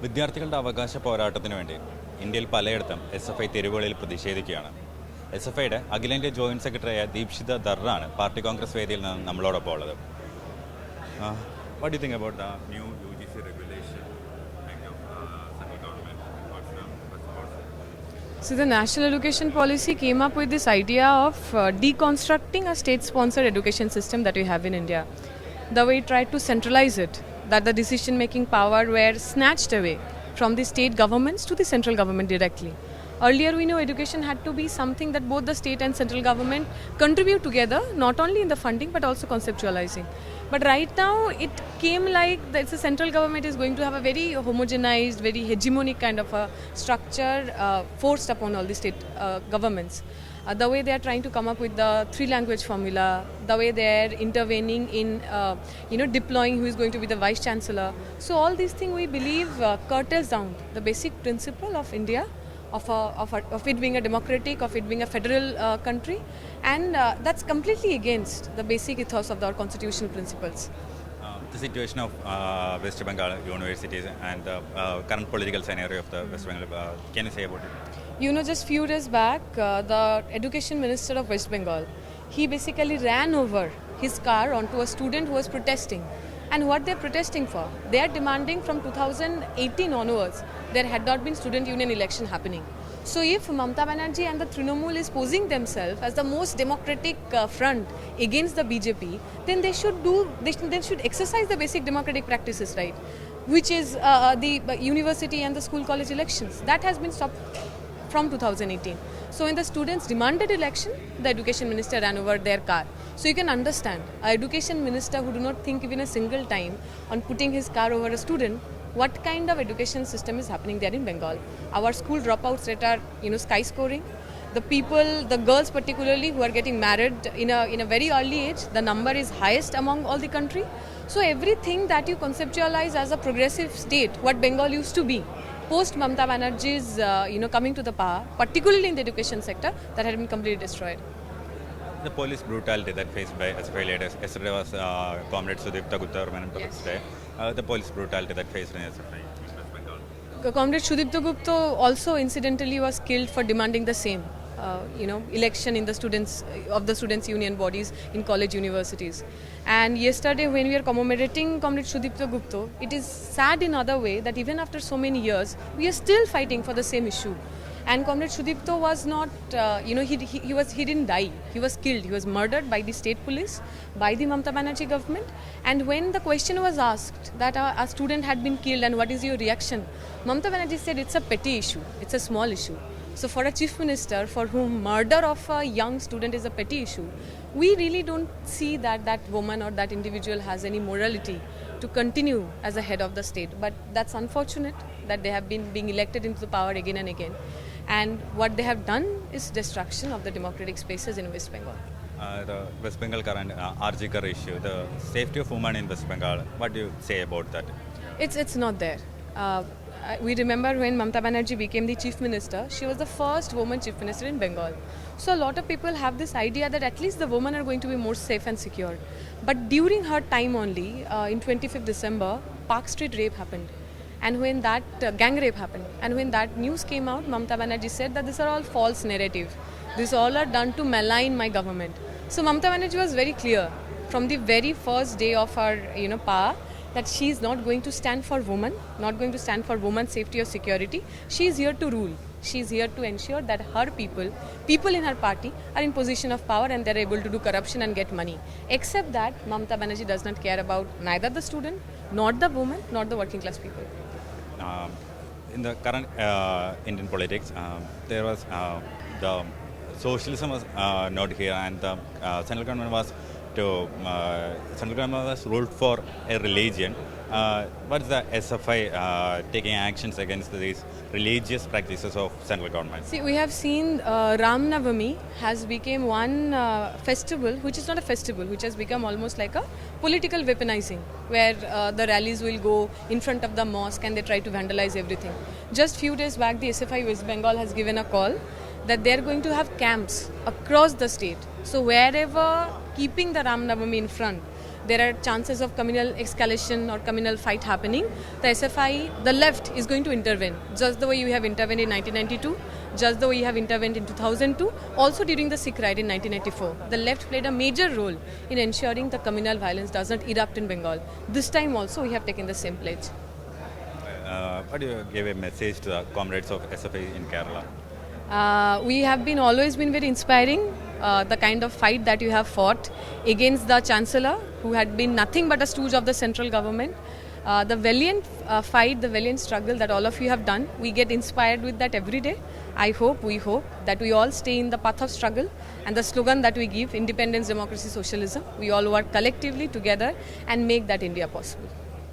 വിദ്യാർത്ഥികളുടെ അവകാശ പോരാട്ടത്തിന് വേണ്ടി ഇന്ത്യയിൽ പലയിടത്തും SFI തെരുവുകളിൽ പ്രതിഷേധിക്കുകയാണ്. SFIയുടെ അഖിലേന്ത്യാ ജോയിന്റ് സെക്രട്ടറിയായ ദീപ്ഷിത ദറാണ് പാർട്ടി കോൺഗ്രസ് വേദിയിൽ നിന്ന് നമ്മളോടൊപ്പം ഉള്ളത്. What do you think about the new UGC regulation of central government? So the National Education Policy came up with this idea of deconstructing a state-sponsored education system that we have in India. The way it tried to centralize it, that the decision-making power were snatched away from the state governments to the central government directly. Earlier we know education had to be something that both the state and central government contribute together, not only in the funding but also conceptualizing. But right now it came like the central government is going to have a very homogenized, very hegemonic kind of a structure forced upon all the state governments. The way they are trying to come up with the 3-language formula, the way they are intervening in deploying who is going to be the vice chancellor. So all these things we believe curtails down the basic principle of India, of it being a democratic, of it being a federal country, and that's completely against the basic ethos of our constitutional principles. The situation of West Bengal universities and the current political scenario of the West Bengal, can you say about it? Just few days back, the education minister of West Bengal, he basically ran over his car onto a student who was protesting. And what they're protesting for? They are demanding from 2018 onwards, there had not been student union election happening. So if Mamata Banerjee and the Trinamool is posing themselves as the most democratic front against the BJP, then they should exercise the basic democratic practices, right? Which is the university and the school college elections. That has been stopped from 2018. So when the students demanded election, the education minister ran over their car. So you can understand, an education minister who do not think even a single time on putting his car over a student, what kind of education system is happening there in Bengal. Our school dropouts rate are sky scoring. The girls particularly who are getting married in a very early age, the number is highest among all the country. So everything that you conceptualize as a progressive state, what Bengal used to be, post Mamata Banerjee's coming to the power, particularly in the education sector, that had been completely destroyed. The police brutality that faced by SFI leaders. Yesterday was Comrade Sudipta Gupta Remembrance Day. The police brutality that faced in SFI in West Bengal. Comrade Sudipta Gupta also incidentally was killed for demanding the same. Election in the students union bodies in college universities. And yesterday when we are commemorating Comrade Sudipta Gupta, it is sad in other way that even after so many years we are still fighting for the same issue. And Comrade Sudipta was not he didn't die, he was killed, he was murdered by the state police, by the Mamata Banerjee government. And when the question was asked that a student had been killed and what is your reaction, Mamata Banerjee said it's a petty issue, it's a small issue. So for a chief minister for whom murder of a young student is a petty issue, we really don't see that woman or that individual has any morality to continue as a head of the state. But that's unfortunate that they have been being elected into the power again and again. And what they have done is destruction of the democratic spaces in West Bengal. The West Bengal current RG Kar issue, the safety of women in West Bengal, what do you say about that? It's not there. We remember when Mamata Banerjee became the chief minister, she was the first woman chief minister in Bengal. So a lot of people have this idea that at least the women are going to be more safe and secure. But during her time only, in 25th December, Park Street rape happened. And when that gang rape happened, and when that news came out, Mamata Banerjee said that these are all false narrative. These all are done to malign my government. So Mamata Banerjee was very clear from the very first day of her power that she is not going to stand for women, not going to stand for women's safety or security. She is here to rule. She is here to ensure that her people in her party are in position of power and they are able to do corruption and get money. Except that Mamata Banerjee does not care about neither the student, nor the woman, nor the working class people. In the current Indian politics, there was the socialism was not here, and the central government was ruled for a religion. What is the SFI taking actions against these religious practices of central government? See, we have seen Ram Navami has become one festival, which is not a festival, which has become almost like a political weaponizing, where the rallies will go in front of the mosque and they try to vandalize everything. Just few days back, the SFI West Bengal has given a call that they are going to have camps across the state. So wherever keeping the Ram Navami in front, there are chances of communal escalation or communal fight happening, the SFI, the left is going to intervene, just the way you have intervened in 1992, just the way you have intervened in 2002, also during the Sikh riot in 1994. The left played a major role in ensuring the communal violence does not erupt in Bengal. This time also we have taken the same pledge. What do you give a message to the comrades of SFI in Kerala? We have been always been very inspiring. The kind of fight that you have fought against the Chancellor, who had been nothing but a stooge of the central government. The valiant fight, the valiant struggle that all of you have done, we get inspired with that every day. We hope that we all stay in the path of struggle, and the slogan that we give, independence, democracy, socialism, we all work collectively together and make that India possible.